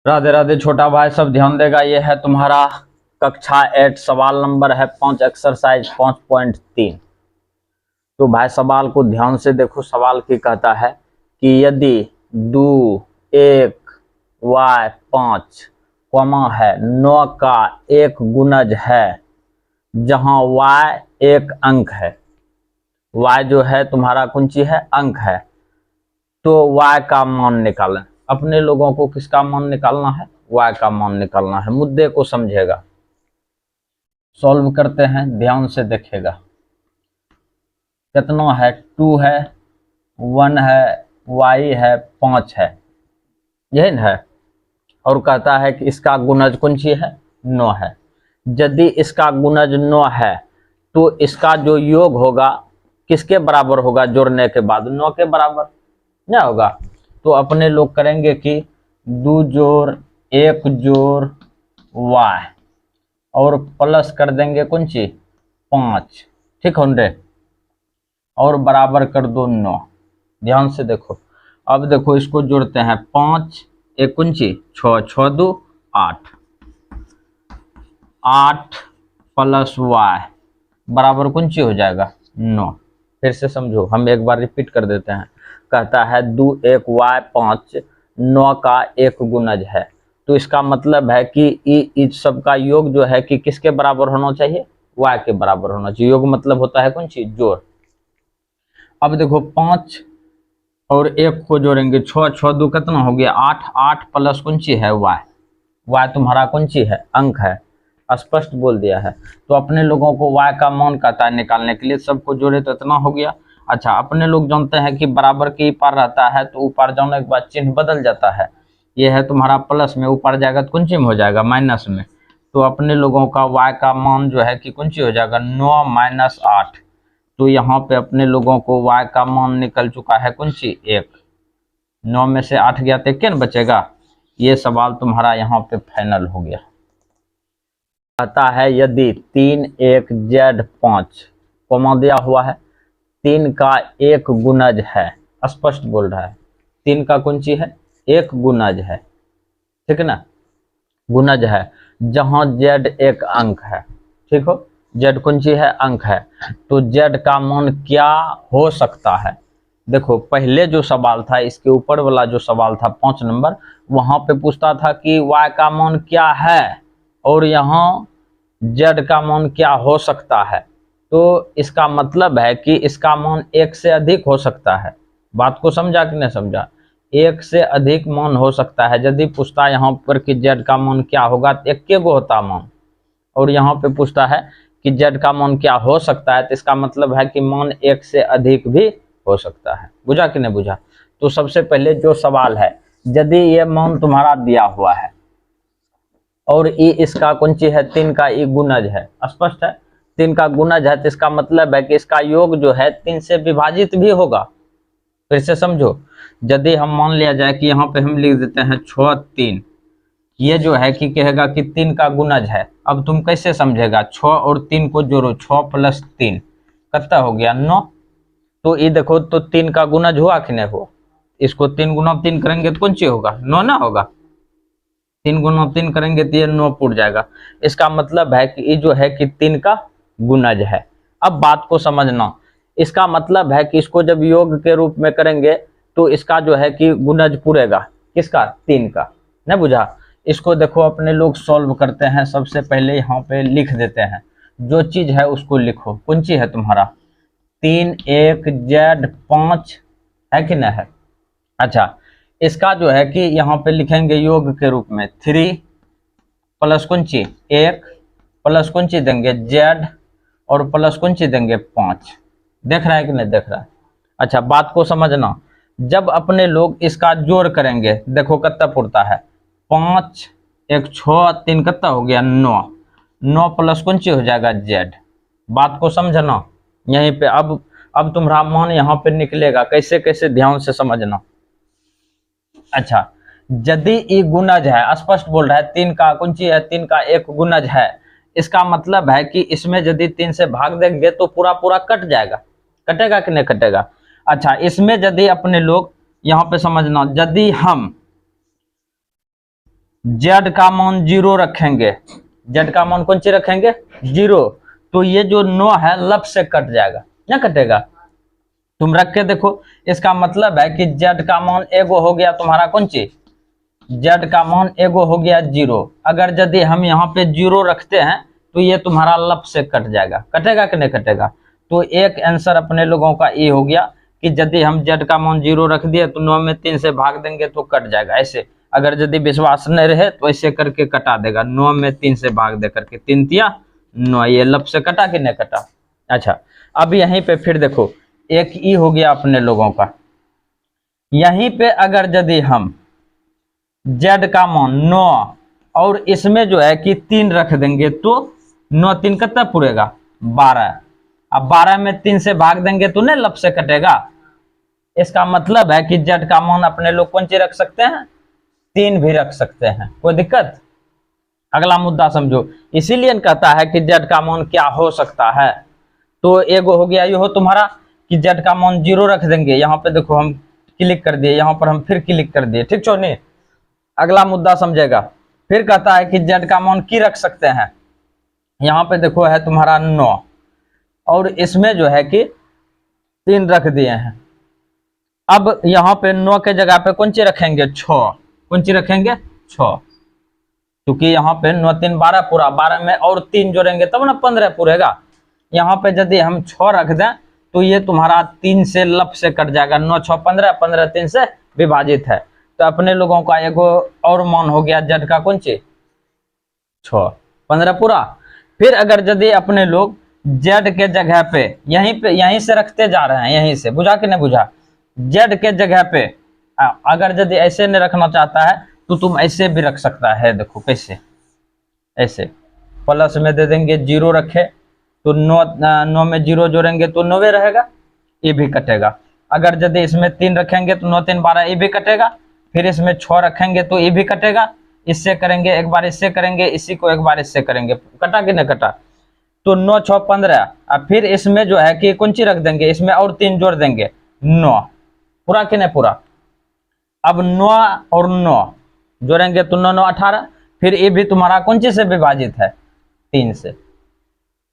राधे राधे छोटा भाई, सब ध्यान देगा। ये है तुम्हारा कक्षा 8, सवाल नंबर है 5, एक्सरसाइज 5.3। तो भाई सवाल को ध्यान से देखो। सवाल की कहता है कि यदि 2 1 y 5 कॉमा है 9 का एक गुणज है जहां y एक अंक है। y जो है तुम्हारा कौन सी है? अंक है। तो y का मान निकालें। अपने लोगों को किसका मान निकालना है? y का मान निकालना है। मुद्दे को समझेगा, सॉल्व करते हैं, ध्यान से देखेगा। कितना है? 2 है, 1 है, y है, 5 है, यही ना है। और कहता है कि इसका गुणज कौन सी है? 9 है। यदि इसका गुणज 9 है तो इसका जो योग होगा किसके बराबर होगा? जोड़ने के बाद 9 के बराबर क्या होगा? तो अपने लोग करेंगे कि 2 जोड़ 1 जोड़ y और प्लस कर देंगे कौन सी? 5। ठीक होंगे, और बराबर कर दो 9। ध्यान से देखो। अब देखो इसको जोड़ते हैं। 5 एक कौन सी? 6, 6 2 8, 8 प्लस y बराबर कौन सी हो जाएगा? 9। फिर से समझो, हम एक बार रिपीट कर देते हैं। कहता है 2 1 y 5 9 का एक गुणज है। तो इसका मतलब है कि इस सब का योग जो है कि किसके बराबर होना चाहिए? y के बराबर होना चाहिए। योग मतलब होता है कौन सी? जोड़। अब देखो 5 और 1 को जोड़ेंगे, 6 6 2 कितना हो गया? 8, 8 प्लस कौन सी है? y। y तुम्हारा कौन सी है? अंक है। स्पष्ट बोल दिया है। तो अपने लोगों को y का मान कहता है निकालने के लिए। सबको जोड़े तो इतना हो गया। अच्छा, अपने लोग जानते हैं कि बराबर के ऊपर रहता है तो ऊपर जाने के बाद चिन्ह बदल जाता है। ये है तुम्हारा प्लस में, ऊपर जाएगा तो कौन सी में हो जाएगा? माइनस में। तो अपने लोगों का y का मान जो है कि कौन सी हो जाएगा? 9 माइनस 8। तो यहाँ पे अपने लोगों को y का मान निकल चुका है कौन सी? 1। 9 में से 8 गया तो क्या बचेगा? ये सवाल तुम्हारा यहाँ पे फाइनल हो गया। कहता है यदि 3 1 z 5 कॉमा दिया हुआ है, 3 का एक गुणज है। स्पष्ट बोल रहा है, 3 का कौन सी है? एक गुणज है। ठीक है ना? गुणज है जहां z एक अंक है। ठीक हो? z कौन सी है? अंक है। तो z का मान क्या हो सकता है? देखो पहले जो सवाल था, इसके ऊपर वाला जो सवाल था 5 नंबर, वहां पे पूछता था कि y का मान क्या है और यहाँ z का मान क्या हो सकता है। तो इसका मतलब है कि इसका मान 1 से अधिक हो सकता है। बात को समझा कि नहीं समझा? 1 से अधिक मान हो सकता है। यदि पूछता है यहाँ पर कि z का मान क्या होगा तो 1 गो होता मान, और यहाँ पे पूछता है कि z का मान क्या हो सकता है तो इसका मतलब है कि मान 1 से अधिक भी हो सकता है। बुझा कि नहीं बुझा? तो सबसे पहले जो सवाल है, यदि ये मान तुम्हारा दिया हुआ है और इसका कौन सी है? 3 का गुणज है। स्पष्ट है? 3 का गुणज है तो इसका मतलब है कि इसका योग जो है 3 से विभाजित भी होगा। फिर से समझो, यदि हम मान लिया जाए कि यहाँ पे हम लिख देते हैं 6 3, ये जो है कि कहेगा कि 3 का गुणज है। अब तुम कैसे समझेगा? 6 और 3 को जोड़ो, 6 प्लस 3 कितना हो गया? 9। तो ये देखो, तो 3 का गुणज हुआ कि नहीं हुआ? इसको 3 गुना 3 करेंगे तो कौन सी होगा? 9 ना होगा। 3 गुना 3 करेंगे तो ये 9 पुट जाएगा। इसका मतलब है कि ये जो है कि 3 का गुणज है। अब बात को समझना, इसका मतलब है कि इसको जब योग के रूप में करेंगे तो इसका जो है कि गुणज पूरेगा। किसका? 3 का। नहीं बुझा? इसको देखो अपने लोग सॉल्व करते हैं। सबसे पहले यहाँ पे लिख देते हैं, जो चीज है उसको लिखो। कौन सी है तुम्हारा? 3 1 z 5 है कि नहीं है? अच्छा, इसका जो है कि यहाँ पे लिखेंगे योग के रूप में 3 प्लस कौन सी? 1 प्लस कौन सी देंगे? z, और प्लस कौन सी देंगे? 5। देख रहा है कि नहीं देख रहा है? अच्छा, बात को समझना। जब अपने लोग इसका जोड़ करेंगे, देखो कितना पुरता है? 5 1 6 3 कितना हो गया? 9। 9 प्लस कौन सी हो जाएगा? z। बात को समझना यहीं पे। अब तुम्हारा मान यहाँ पे निकलेगा। कैसे कैसे? ध्यान से समझना। अच्छा, यदि ये गुणज है, स्पष्ट बोल रहा है, 3 का कौन सी है? 3 का एक गुणज है। इसका मतलब है कि इसमें यदि 3 से भाग देंगे तो पूरा पूरा कट जाएगा। कटेगा कि नहीं कटेगा? अच्छा, इसमें यदि अपने लोग यहाँ पे समझना, यदि हम जेड का मान 0 रखेंगे, जेड का मान कौन सी रखेंगे 0, तो ये जो 9 है लब से कट जाएगा, ना कटेगा। तुम रख के देखो, इसका मतलब है कि जेड का मान एगो हो गया तुम्हारा कौन सी, जेड का मान एगो हो गया 0। अगर यदि हम यहाँ पे 0 रखते हैं तो ये तुम्हारा लब से कट जाएगा, कटेगा कि नहीं कटेगा। तो एक आंसर अपने लोगों का ये हो गया कि यदि हम जेड का मान 0 रख दिए तो 9 में 3 से भाग देंगे तो कट जाएगा। ऐसे अगर यदि विश्वास नहीं रहे तो ऐसे करके कटा देगा, 9 में 3 से भाग दे करके, 3 तिया 9, ये लब से कटा कि नहीं कटा। अच्छा, अब यहीं पे फिर देखो एक ई हो गया अपने लोगों का। यहीं पे अगर यदि हम जेड का मान 9 और इसमें जो है कि 3 रख देंगे तो 9 3 कितना पूरेगा 12। अब 12 में 3 से भाग देंगे तो नहीं लब से कटेगा। इसका मतलब है कि जेड का मान अपने लोग कौन सी रख सकते हैं, 3 भी रख सकते हैं, कोई दिक्कत। अगला मुद्दा समझो, इसीलिए कहता है कि जेड का मान क्या हो सकता है। तो एगो हो गया ये हो तुम्हारा कि जेड का मान 0 रख देंगे, यहाँ पे देखो हम क्लिक कर दिए, यहाँ पर हम फिर क्लिक कर दिए, ठीक छो नहीं। अगला मुद्दा समझेगा, फिर कहता है कि जेड का मान की रख सकते हैं, यहाँ पे देखो है तुम्हारा 9 और इसमें जो है कि 3 रख दिए हैं। अब यहाँ पे 9 के जगह पे कौन सी रखेंगे 6, कौन सी रखेंगे 6, क्योंकि यहाँ पे 9 3 12 पूरा, 12 में और 3 जोड़ेंगे तब ना 15 पूरेगा। यहाँ पे यदि हम 6 रख दें तो ये तुम्हारा 3 से लब से कट जाएगा, 9 6 15, 15 3 से विभाजित है। तो अपने लोगों का एगो और मान हो गया जेड का कौन सी 6, 15 पूरा। फिर अगर यदि अपने लोग जेड के जगह पे यहीं से रखते जा रहे हैं, यहीं से, बुझा कि नहीं बुझा, जेड के जगह पे अगर यदि ऐसे नहीं रखना चाहता है तो तुम ऐसे भी रख सकता है। देखो कैसे, ऐसे प्लस में दे देंगे 0 रखे तो 9 में 0 जोड़ेंगे तो 9 रहेगा, ये भी कटेगा। अगर यदि इसमें 3 रखेंगे तो 9 3 12, ये भी कटेगा। फिर इसमें 6 रखेंगे तो ये भी कटेगा। इससे करेंगे एक बार, इससे करेंगे, इसी को एक बार इससे करेंगे, कटा कि नहीं कटा। तो 9 6 15, और फिर इसमें जो है कि कौन सी रख देंगे, इसमें और 3 जोड़ देंगे, 9 पूरा कि नहीं पूरा। अब 9 और 9 जोड़ेंगे तो 9 9 18, फिर ये भी तुम्हारा कौन सी से विभाजित है 3 से।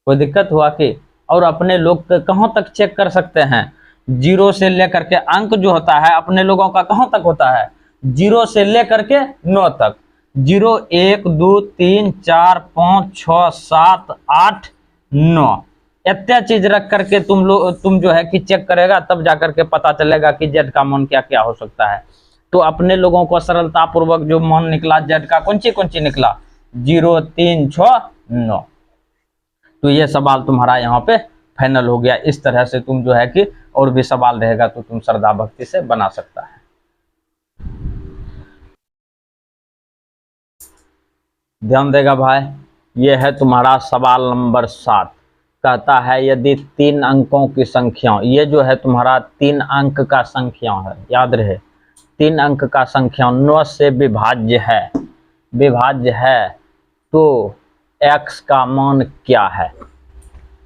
कोई दिक्कत हुआ कि। और अपने लोग कहाँ तक चेक कर सकते हैं, 0 से लेकर के अंक जो होता है अपने लोगों का कहाँ तक होता है, 0 से लेकर के 9 तक। 0 1 2 3 4 5 6 7 8 9, इतने चीज रख करके तुम जो है कि चेक करेगा, तब जाकर के पता चलेगा कि जेड का मान क्या क्या हो सकता है। तो अपने लोगों को सरलता पूर्वक जो मान निकला जेड का कौन सी निकला 0 3 6 9। तो ये सवाल तुम्हारा यहाँ पे फाइनल हो गया। इस तरह से तुम जो है कि और भी सवाल रहेगा तो तुम श्रद्धा भक्ति से बना सकता है। ध्यान देगा भाई, ये है तुम्हारा सवाल नंबर 7। कहता है यदि 3 अंकों की संख्या, ये जो है तुम्हारा 3 अंक का संख्या है, याद रहे 3 अंक का संख्या 9 से विभाज्य है तो x का मान क्या है।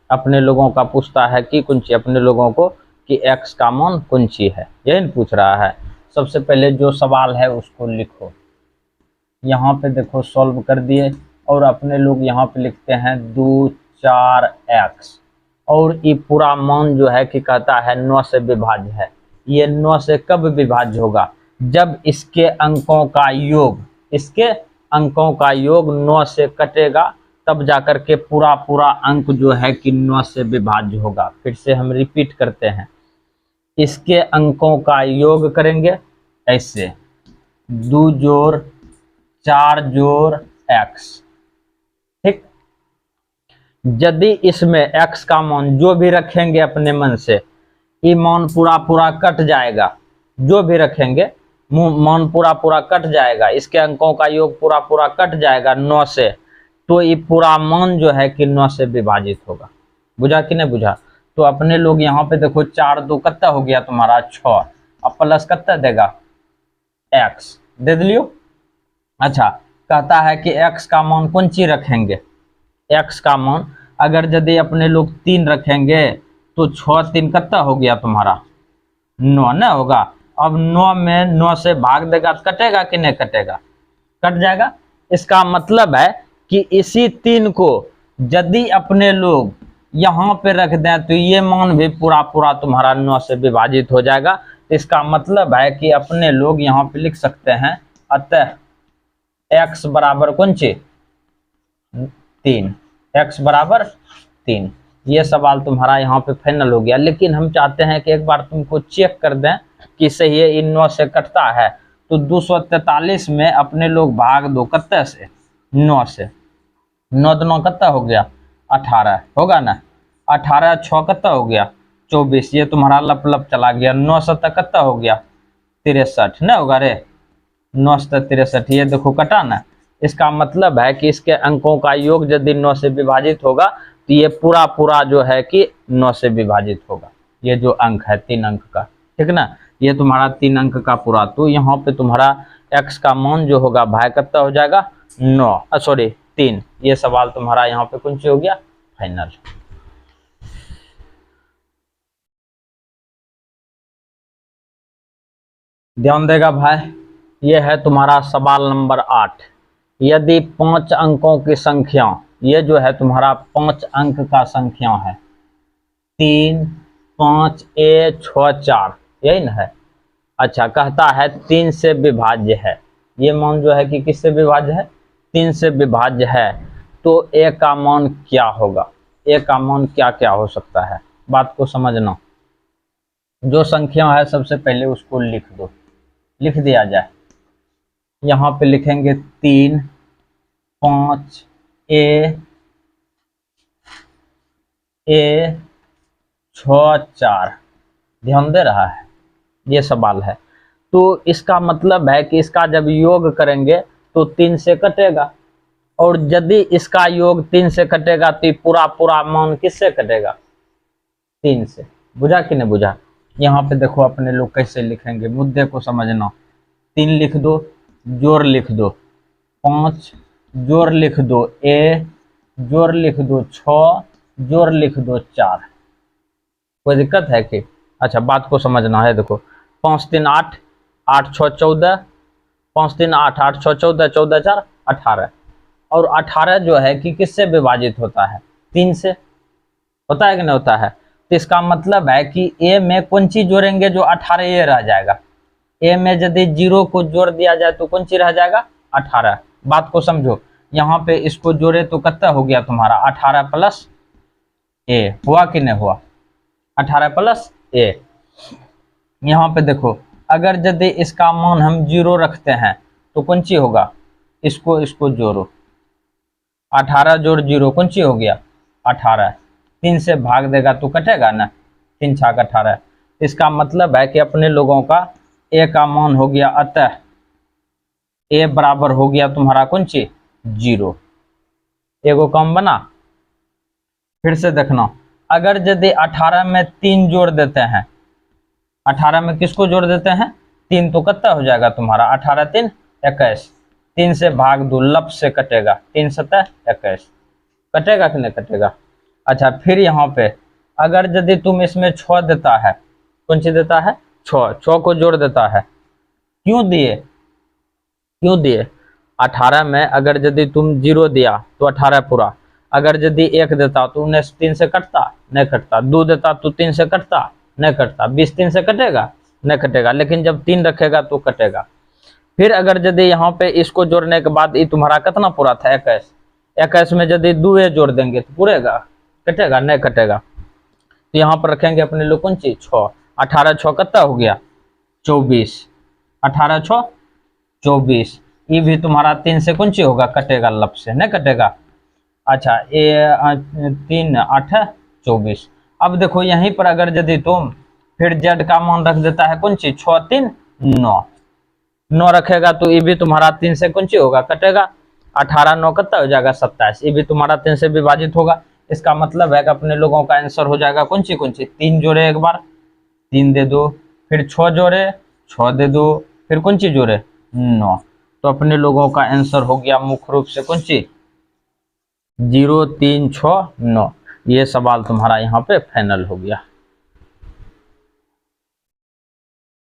अपने लोगों का पूछता है कि कौन सी, अपने लोगों को कि x का मान कौन सी है, यही पूछ रहा है। सबसे पहले जो सवाल है उसको लिखो, यहाँ पे देखो सॉल्व कर दिए और अपने लोग यहाँ पे लिखते हैं 2 4x और ये पूरा मान जो है कि कहता है 9 से विभाज्य है। ये 9 से कब विभाज्य होगा, जब इसके अंकों का योग 9 से कटेगा, तब जाकर के पूरा अंक जो है कि 9 से विभाज्य होगा। फिर से हम रिपीट करते हैं, इसके अंकों का योग करेंगे ऐसे 2 जोड़ 4 जोड़ x, ठीक। यदि इसमें x का मान जो भी रखेंगे अपने मन से, ये मान पूरा कट जाएगा, जो भी रखेंगे मान पूरा कट जाएगा, इसके अंकों का योग पूरा कट जाएगा 9 से, तो ये पूरा मान जो है कि 9 से विभाजित होगा। बुझा कि नहीं बुझा। तो अपने लोग यहाँ पे देखो 4 2 कितना हो गया तुम्हारा 6, अब प्लस कितना देगा x दे दिलियो। अच्छा, कहता है कि x का मान कौन सी रखेंगे, x का मान अगर यदि अपने लोग 3 रखेंगे तो 6 3 कितना हो गया तुम्हारा 9 ना होगा। अब 9 में 9 से भाग देगा तो कटेगा कि नहीं कटेगा, कट जाएगा। इसका मतलब है कि इसी 3 को यदि अपने लोग यहाँ पे रख दें तो ये मान भी पूरा पूरा तुम्हारा 9 से विभाजित हो जाएगा। इसका मतलब है कि अपने लोग यहाँ पे लिख सकते हैं अतः x बराबर कौन सी 3, x बराबर 3। ये सवाल तुम्हारा यहाँ पे फाइनल हो गया। लेकिन हम चाहते हैं कि एक बार तुमको चेक कर दें कि सही है, इन 9 से कटता है तो 243 में अपने लोग भाग दो कत्ते से 9 से, 9 2 कत्ता हो गया 18 होगा ना, 18 6 कत्ता हो गया 24, ये तुम्हारा लप लप चला गया। 9 7 कत्ता हो गया 63 ना होगा रे, 9 7 63, ये देखो कटा ना। इसका मतलब है कि इसके अंकों का योग यदि 9 से विभाजित होगा तो ये पूरा पूरा जो है कि 9 से विभाजित होगा। ये जो अंक है 3 अंक का, ठीक ना, ये तुम्हारा 3 अंक का पूरा। तो यहाँ पे तुम्हारा x का मान जो होगा भाई कितना हो जाएगा 9 सॉरी 3। ये सवाल तुम्हारा यहाँ पे कौन सी हो गया फाइनल। ध्यान देगा भाई, ये है तुम्हारा सवाल नंबर 8। यदि 5 अंकों की संख्या, ये जो है तुम्हारा 5 अंक का संख्या है 3 5 6 4, यही ना है। अच्छा, कहता है 3 से विभाज्य है। ये मान जो है कि किससे विभाज्य है 3 से विभाज्य है। तो a का मान क्या होगा, a का मान क्या क्या हो सकता है, बात को समझना। जो संख्या है सबसे पहले उसको लिख दो, लिख दिया जाए। यहाँ पे लिखेंगे 3 5 a 6 4। ध्यान दे रहा है, ये सवाल है। तो इसका मतलब है कि इसका जब योग करेंगे तो 3 से कटेगा, और यदि इसका योग 3 से कटेगा तो पूरा पूरा मान किससे कटेगा 3 से। बुझा कि नहीं बुझा। यहाँ पे देखो अपने लोग कैसे लिखेंगे, मुद्दे को समझना। 3 लिख दो, जोड़ लिख दो 5, जोड़ लिख दो a, जोड़ लिख दो 6, जोड़ लिख दो 4। कोई दिक्कत है कि? अच्छा, बात को समझना है। देखो 5 3 8, 8 6 14, 5 3 8, 8 6 14, 14 4 18। और 18 जो है कि किससे विभाजित होता है 3 से, होता है कि नहीं होता है। तो इसका मतलब है कि a में कौन चीज जोड़ेंगे जो 18 ये रह जाएगा। a में यदि 0 को जोड़ दिया जाए तो कौन चीज रह जाएगा 18। बात को समझो, यहाँ पे इसको जोड़े तो कितना हो गया तुम्हारा 18 प्लस a, हुआ कि नहीं हुआ 18 प्लस a। यहाँ पे देखो अगर यदि इसका मान हम 0 रखते हैं तो कौन सी होगा, इसको जोड़ो 18 जोड़ 0 कौन सी हो गया 18। 3 से भाग देगा तो कटेगा ना, 3 6 18। इसका मतलब है कि अपने लोगों का a का मान हो गया, अतः a बराबर हो गया तुम्हारा कौन सी 0। एगो कम बना। फिर से देखना, अगर यदि 18 में 3 जोड़ देते हैं, 18 में किसको जोड़ देते हैं 3, तो कितना हो जाएगा तुम्हारा 18 3 21। 3 से भाग दो, लप से कटेगा, 3 7 21, कटेगा कि नहीं कटेगा। अच्छा, फिर यहाँ पे अगर यदि तुम इसमें 6 देता है, कौन सी देता है 6 को जोड़ देता है, क्यों दिए 18 में अगर यदि तुम 0 दिया तो 18 पूरा, अगर यदि 1 देता तो 19 3 से कटता नहीं कटता, 2 देता तो 3 से कटता नहीं कटता, 20 3 से कटेगा नहीं कटेगा, लेकिन जब 3 रखेगा तो कटेगा। फिर अगर यदि यहाँ पे इसको जोड़ने के बाद ये तुम्हारा कितना पूरा था 21, 21 में यदि 2 जोड़ देंगे तो पूरेगा, कटेगा नहीं कटेगा। तो यहाँ पर रखेंगे अपने लोग कौन सी 6, 18 6 कितना हो गया 24, 18 6 24। ये भी तुम्हारा 3 से कौन सी होगा कटेगा, लप से नहीं कटेगा। अच्छा, ये 3 8 24। अब देखो यहीं पर अगर यदि तुम फिर z का मान रख देता है कौन सी 6 3 9 रखेगा तो ये भी तुम्हारा 3 से कौन सी होगा कटेगा, 18 9 कितना हो जाएगा 27। ये भी तुम्हारा 3 से विभाजित होगा। इसका मतलब है कि अपने लोगों का आंसर हो जाएगा कौन सी 3 जोड़े, एक बार 3 दे दो, फिर 6 जोड़े 6 दे दो, फिर कौन सी जोड़े 9। तो अपने लोगों का आंसर हो गया मुख्य रूप से कौन सी 0 3 6 9। ये सवाल तुम्हारा यहाँ पे फाइनल हो गया।